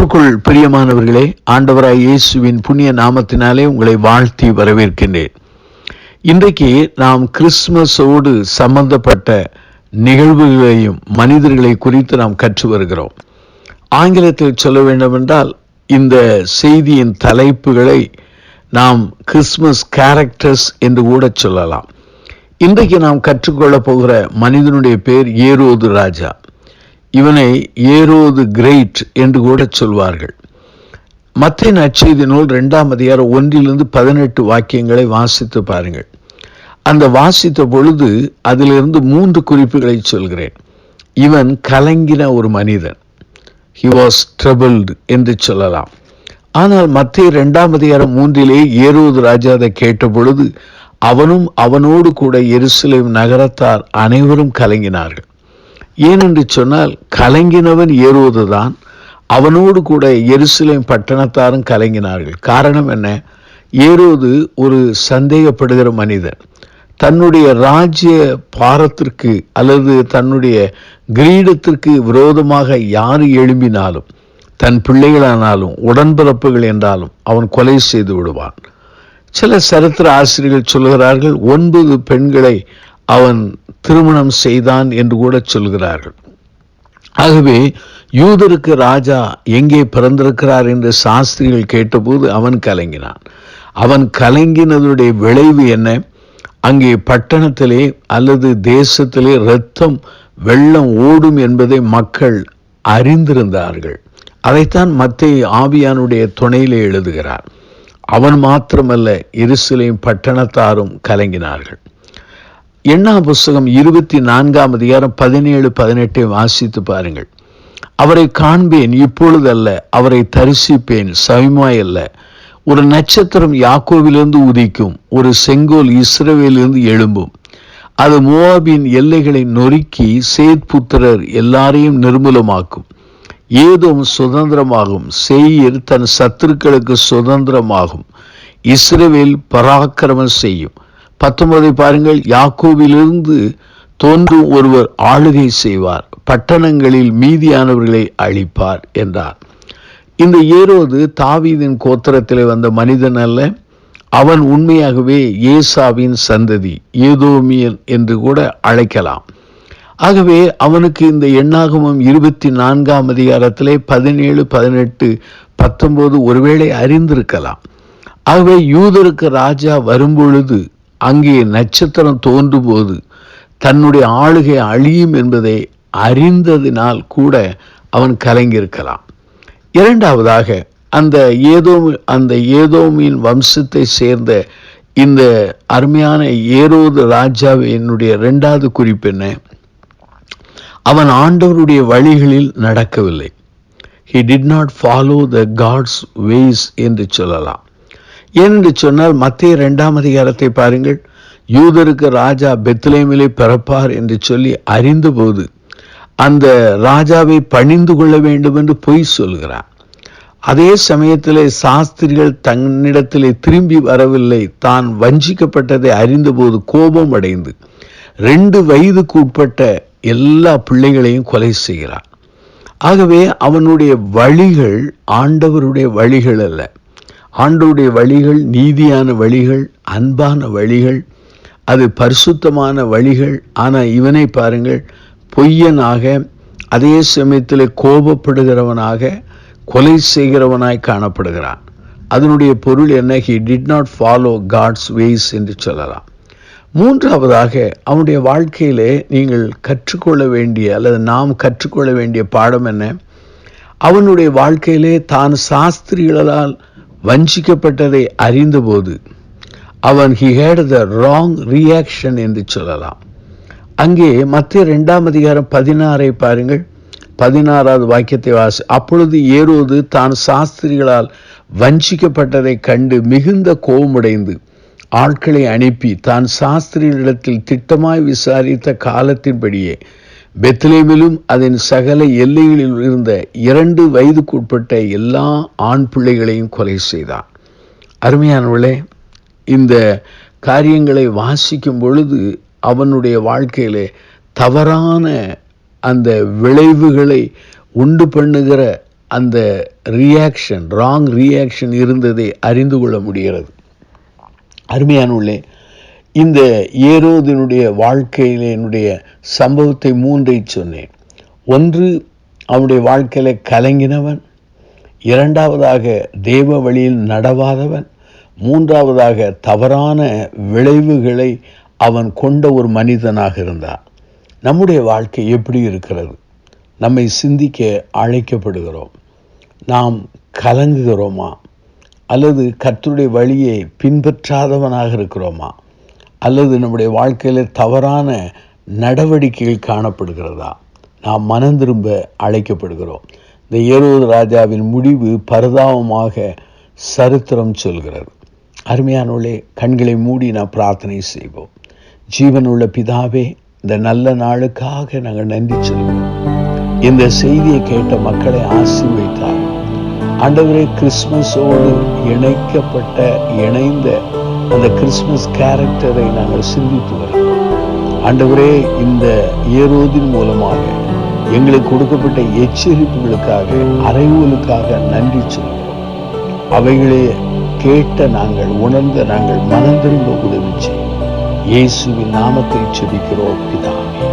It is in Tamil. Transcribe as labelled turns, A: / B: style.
A: கிறிஸ்துவுக்குள் பிரியமானவர்களே, ஆண்டவராய் இயேசுவின் புண்ணிய நாமத்தினாலே உங்களை வாழ்த்தி வரவேற்கின்றேன். இன்றைக்கு நாம் கிறிஸ்துமஸோடு சம்பந்தப்பட்ட நிகழ்வுகளையும் மனிதர்களை குறித்து நாம் கற்று வருகிறோம். ஆங்கிலத்தில் சொல்ல வேண்டுமென்றால் இந்த செய்தியின் தலைப்புகளை நாம் கிறிஸ்துமஸ் கேரக்டர்ஸ் என்று கூட சொல்லலாம். இன்றைக்கு நாம் கற்றுக்கொள்ளப் போகிற மனிதனுடைய பேர் ஏரோது ராஜா. இவனை ஏரோது கிரேட் என்று கூட சொல்வார்கள். மத்தேயு நற்செய்தி நூல் 2ஆம் அதிகாரம் 1-18 வாக்கியங்களை வாசித்து பாருங்கள். அந்த வாசித்த பொழுது அதிலிருந்து 3 குறிப்புகளை சொல்கிறேன். இவன் கலங்கின ஒரு மனிதன், he was troubled என்று சொல்லலாம். ஆனால் மத்தேயு 2ஆம் அதிகாரம் 3 ஏரோது ராஜா அதை கேட்ட பொழுது அவனும் அவனோடு கூட எருசலேம் நகரத்தார் அனைவரும் கலங்கினார்கள். ஏனென்று சொன்னால் கலங்கினவன் ஏரோதுதான், அவனோடு கூட எருசலேம் பட்டணத்தாரும் கலங்கினார்கள். காரணம் என்ன? ஏரோது ஒரு சந்தேகப்படுகிற மனிதன். தன்னுடைய ராஜ்ய பாரத்திற்கு அல்லது தன்னுடைய கிரீடத்திற்கு விரோதமாக யார் எழும்பினாலும், தன் பிள்ளைகளானாலும் உடன்பிறப்புகள் என்றாலும் அவன் கொலை செய்து விடுவான். சில சரித்திர ஆசிரியர்கள் சொல்கிறார்கள் 9 பெண்களை அவன் திருமணம் செய்தான் என்று கூட சொல்கிறார்கள். ஆகவே யூதருக்கு ராஜா எங்கே பிறந்திருக்கிறார் என்று சாஸ்திரிகள் கேட்டபோது அவன் கலங்கினான். அவன் கலங்கினதுடைய விளைவு என்ன? அங்கே பட்டணத்திலே அல்லது தேசத்திலே இரத்தம் வெள்ளம் ஓடும் என்பதை மக்கள் அறிந்திருந்தார்கள். அதைத்தான் மத்தேயு ஆவியானுடைய துணையிலே எழுதுகிறார். அவன் மாத்திரமல்ல, எருசலேம் பட்டணத்தாரும் கலங்கினார்கள். எண்ணாம் புஸ்தகம் 24ஆம் அதிகாரம் 17-18 வாசித்து பாருங்கள். அவரை காண்பேன், இப்பொழுதல்ல, அவரை தரிசிப்பேன், சமயமாயல்ல. ஒரு நட்சத்திரம் யாக்கோபிலிருந்து உதிக்கும், ஒரு செங்கோல் இஸ்ரவேலிருந்து எழும்பும். அது மோவாபின் எல்லைகளை நொறுக்கி சேத் புத்திரர் எல்லாரையும் நிர்மூலமாக்கும். ஏதோம் சுதந்திரமாகும், சேயீர் தன் சத்துருக்களுக்கு சுதந்திரமாகும். இஸ்ரவேல் பராக்கிரமம் செய்யும். 19 பாருங்கள். யாக்கோபிலிருந்து தோன்றும் ஒருவர் ஆளுகை செய்வார், பட்டணங்களில் மீதியானவர்களை அழிப்பார் என்றார். இந்த ஏரோது தாவீதின் கோத்திரத்திலே வந்த மனிதன் அல்ல. அவன் உண்மையாகவே ஏசாவின் சந்ததி, ஏதோமியன் என்று கூட அழைக்கலாம். ஆகவே அவனுக்கு இந்த எண்ணாகமம் 24ஆம் அதிகாரத்திலே 17, 18, 19 ஒருவேளை அறிந்திருக்கலாம். ஆகவே யூதருக்கு ராஜா வரும்பொழுது அங்கே நட்சத்திரம் தோன்றும் போது தன்னுடைய ஆளுகை அழியும் என்பதை அறிந்ததினால் கூட அவன் கலங்கியிருக்கலாம். இரண்டாவதாக அந்த ஏதோமின் வம்சத்தை சேர்ந்த இந்த அருமையான ஏரோது ராஜாவினுடைய 2வது குறிப்பு என்ன? அவன் ஆண்டவருடைய வழிகளில் நடக்கவில்லை. He did not follow the God's ways என்று சொல்லலாம். ஏனென்று சொன்னால் மத்தேயு 2ஆம் அதிகாரத்தை பாருங்கள். யூதருக்கு ராஜா பெத்லெகேமிலே பிறப்பார் என்று சொல்லி அறிந்தபோது அந்த ராஜாவை பணிந்து கொள்ள வேண்டும் என்று பொய் சொல்கிறார். அதே சமயத்திலே சாஸ்திரிகள் தன்னிடத்திலே திரும்பி வரவில்லை, தான் வஞ்சிக்கப்பட்டதை அறிந்தபோது கோபம் அடைந்து 2 வயதுக்கு உட்பட்ட எல்லா பிள்ளைகளையும் கொலை செய்கிறார். ஆகவே அவனுடைய வழிகள் ஆண்டவருடைய வழிகள் அல்ல. ஆண்டவருடைய வழிகள் நீதியான வழிகள், அன்பான வழிகள், அது பரிசுத்தமான வழிகள். ஆனால் இவனை பாருங்கள், பொய்யனாக, அதே சமயத்தில் கோபப்படுகிறவனாக, கொலை செய்கிறவனாய் காணப்படுகிறான். அதனுடைய பொருள் என்ன? He did not follow God's ways என்று சொல்லலாம். மூன்றாவதாக அவனுடைய வாழ்க்கையிலே நீங்கள் கற்றுக்கொள்ள வேண்டிய அல்லது நாம் கற்றுக்கொள்ள வேண்டிய பாடம் என்ன? அவனுடைய வாழ்க்கையிலே தான் சாஸ்திரிகளால் வஞ்சிக்கப்பட்டதை அறிந்தபோது அவன் he had the wrong reaction என்று சொல்லலாம். அங்கே மத்தேயு 2ஆம் அதிகாரம் 16 பாருங்கள். 16வது வாக்கியத்தை வாசி. அப்பொழுது ஏரோது தான் சாஸ்திரிகளால் வஞ்சிக்கப்பட்டதை கண்டு மிகுந்த கோபமடைந்து ஆட்களை அனுப்பி தான் சாஸ்திரிகளிடத்தில் திட்டமாய் விசாரித்த காலத்தின்படியே பெத்லெகேமிலும் அதன் சகல எல்லைகளில் இருந்த 2 வயதுக்குட்பட்ட எல்லா ஆண் பிள்ளைகளையும் கொலை செய்தான். அருமையானவர்களே, இந்த காரியங்களை வாசிக்கும் பொழுது அவனுடைய வாழ்க்கையிலே தவறான அந்த விளைவுகளை உண்டு பண்ணுகிற அந்த ரியாக்ஷன், ராங் ரியாக்ஷன் இருந்ததை அறிந்து கொள்ள முடிகிறது. அருமையானுள்ளே, இந்த ஏரோதினுடைய வாழ்க்கையிலே என்னுடைய சம்பவத்தை 3 சொன்னேன். ஒன்று, அவனுடைய வாழ்க்கையில கலங்கினவன். இரண்டாவதாக தேவ வழியில் நடவாதவன். மூன்றாவதாக தவறான விளைவுகளை அவன் கொண்ட ஒரு மனிதனாக இருந்தான். நம்முடைய வாழ்க்கை எப்படி இருக்கிறது? நம்மை சிந்திக்க அழைக்கப்படுகிறோம். நாம் கலங்குகிறோமா? அல்லது கர்த்தருடைய வழியை பின்பற்றாதவனாக இருக்கிறோமா? அல்லது நம்முடைய வாழ்க்கையில் தவறான நடவடிக்கைகள் காணப்படுகிறதா? நாம் மனம் திரும்ப அழைக்கப்படுகிறோம். இந்த ஏரோது ராஜாவின் முடிவு பரிதாபமாக சரித்திரம் சொல்கிறது. அருமையானவர்களே, கண்களை மூடி நாம் பிரார்த்தனை செய்வோம். ஜீவனுள்ள பிதாவே, இந்த நல்ல நாளுக்காக நாங்கள் நன்றி சொல்வோம். இந்த செய்தியை கேட்ட மக்களை ஆசீர்வதித்தார். ஆண்டவரே, கிறிஸ்மஸோடு இணைந்த அந்த கிறிஸ்மஸ் கேரக்டரை நாங்கள் சிந்தித்து வருகிறோம். ஆண்டவரே, இந்த ஏரோதின் மூலமாக எங்களுக்கு கொடுக்கப்பட்ட எச்சரிப்புகளுக்காக, அறிவுகளுக்காக நன்றி சொல்கிறோம். அவைகளை கேட்ட நாங்கள், உணர்ந்த நாங்கள் மனம் திரும்ப உதவி செய்யும். இயேசுவின் நாமத்தை ஜெபிக்கிறோம் பிதாவே.